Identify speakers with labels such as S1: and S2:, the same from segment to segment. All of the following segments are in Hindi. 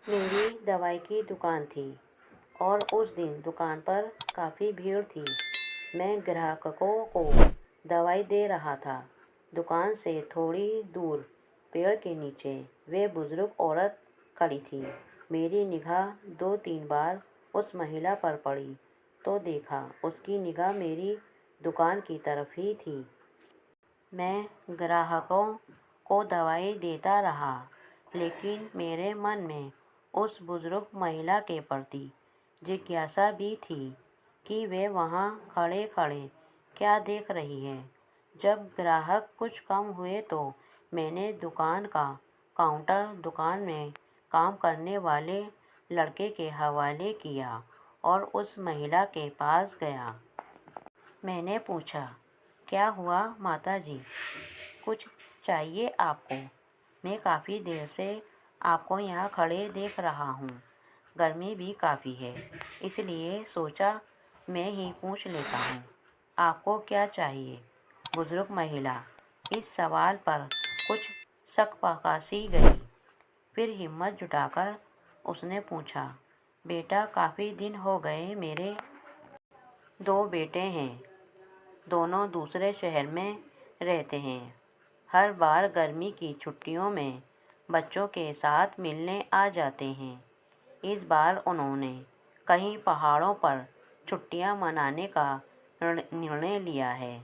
S1: मेरी दवाई की दुकान थी और उस दिन दुकान पर काफ़ी भीड़ थी। मैं ग्राहकों को दवाई दे रहा था। दुकान से थोड़ी दूर पेड़ के नीचे वे बुज़ुर्ग औरत खड़ी थी। मेरी निगाह 2-3 बार उस महिला पर पड़ी तो देखा उसकी निगाह मेरी दुकान की तरफ ही थी। मैं ग्राहकों को दवाई देता रहा, लेकिन मेरे मन में उस बुज़ुर्ग महिला के प्रति जिज्ञासा भी थी कि वे वहाँ खड़े-खड़े क्या देख रही है। जब ग्राहक कुछ कम हुए तो मैंने दुकान का काउंटर दुकान में काम करने वाले लड़के के हवाले किया और उस महिला के पास गया। मैंने पूछा, क्या हुआ माताजी, कुछ चाहिए आपको? मैं काफ़ी देर से आपको यहाँ खड़े देख रहा हूँ। गर्मी भी काफ़ी है, इसलिए सोचा मैं ही पूछ लेता हूँ, आपको क्या चाहिए? बुज़ुर्ग महिला इस सवाल पर कुछ सकपकासी गई। फिर हिम्मत जुटाकर उसने पूछा, बेटा काफ़ी दिन हो गए, मेरे 2 बेटे हैं, दोनों दूसरे शहर में रहते हैं। हर बार गर्मी की छुट्टियों में बच्चों के साथ मिलने आ जाते हैं। इस बार उन्होंने कहीं पहाड़ों पर छुट्टियां मनाने का निर्णय लिया है।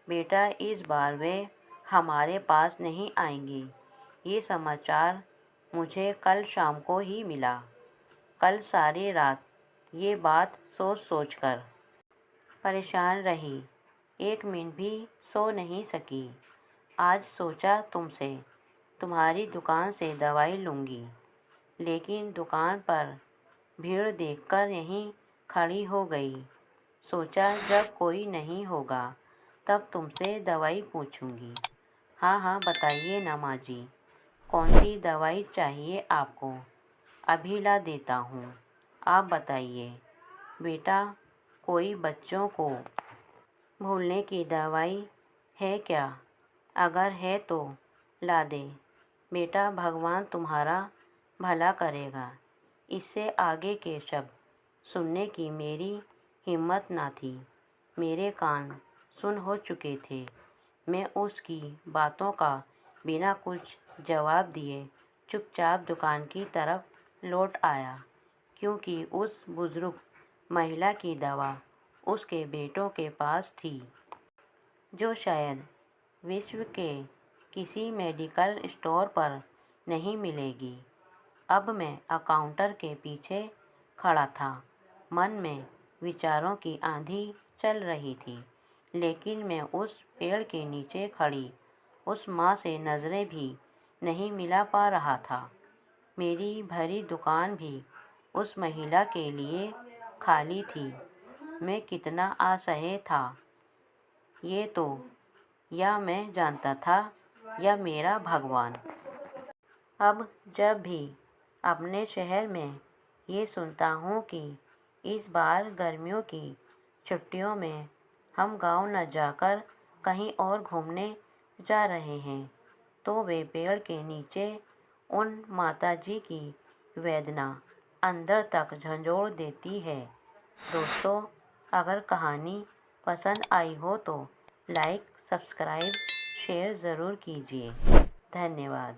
S1: बेटा इस बार वे हमारे पास नहीं आएंगी। ये समाचार मुझे कल शाम को ही मिला। कल सारी रात ये बात सोच कर परेशान रही, 1 मिनट भी सो नहीं सकी। आज सोचा तुमसे तुम्हारी दुकान से दवाई लूँगी, लेकिन दुकान पर भीड़ देखकर यहीं खड़ी हो गई। सोचा जब कोई नहीं होगा तब तुमसे दवाई पूछूंगी। हाँ बताइए ना माँ जी, कौन सी दवाई चाहिए आपको? अभी ला देता हूँ, आप बताइए। बेटा कोई बच्चों को भूलने की दवाई है क्या? अगर है तो ला दे। बेटा भगवान तुम्हारा भला करेगा। इससे आगे के शब्द सुनने की मेरी हिम्मत ना थी। मेरे कान सुन हो चुके थे। मैं उसकी बातों का बिना कुछ जवाब दिए चुपचाप दुकान की तरफ लौट आया, क्योंकि उस बुज़ुर्ग महिला की दवा उसके बेटों के पास थी, जो शायद विश्व के किसी मेडिकल स्टोर पर नहीं मिलेगी। अब मैं काउंटर के पीछे खड़ा था। मन में विचारों की आंधी चल रही थी, लेकिन मैं उस पेड़ के नीचे खड़ी उस माँ से नज़रें भी नहीं मिला पा रहा था। मेरी भरी दुकान भी उस महिला के लिए खाली थी। मैं कितना असहाय था ये तो या मैं जानता था या मेरा भगवान। अब जब भी अपने शहर में ये सुनता हूँ कि इस बार गर्मियों की छुट्टियों में हम गांव न जाकर कहीं और घूमने जा रहे हैं, तो वे पेड़ के नीचे उन माताजी की वेदना अंदर तक झंझोड़ देती है। दोस्तों, अगर कहानी पसंद आई हो तो लाइक, सब्सक्राइब, शेयर ज़रूर कीजिए। धन्यवाद।